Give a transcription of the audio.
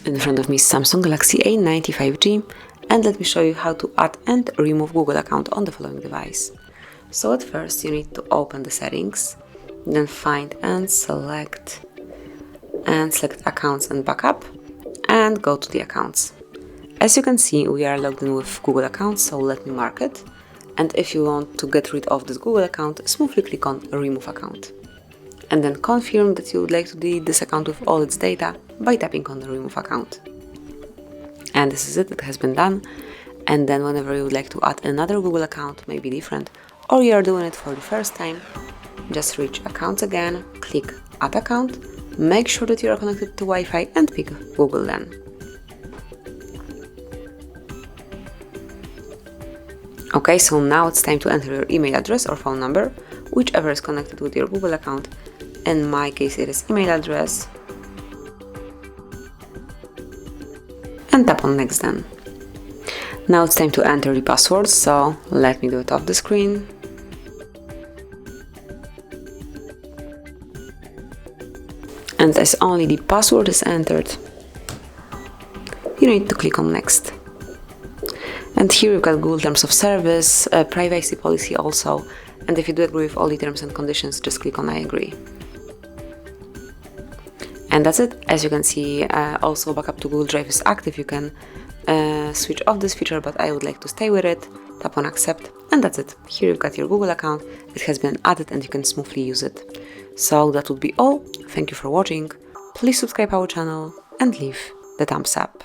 In front of me is Samsung Galaxy A90 5G, and let me show you how to add and remove Google account on the following device. So at first you need to open the settings, then find and select accounts and backup, and go to the accounts. As you can see, we are logged in with Google account, so let me mark it. And if you want to get rid of this Google account, smoothly click on remove account. And then confirm that you would like to delete this account with all its data by tapping on the remove account. And this is it, it has been done. And then whenever you would like to add another Google account, maybe different, or you are doing it for the first time, just reach accounts again, click add account, make sure that you are connected to Wi-Fi and pick Google then. Okay, so now it's time to enter your email address or phone number, whichever is connected with your Google account. In my case it is email address, and tap on next then. Now it's time to enter the password, so let me do it off the screen. And as only the password is entered, you need to click on next. And here you've got Google Terms of Service, privacy policy also, and if you do agree with all the terms and conditions, just click on I agree. And that's it. As you can see, also backup to Google Drive is active. You can switch off this feature, but I would like to stay with it. Tap on accept, and that's it. Here you've got your Google account. It has been added and you can smoothly use it. So that would be all. Thank you for watching. Please subscribe our channel and leave the thumbs up.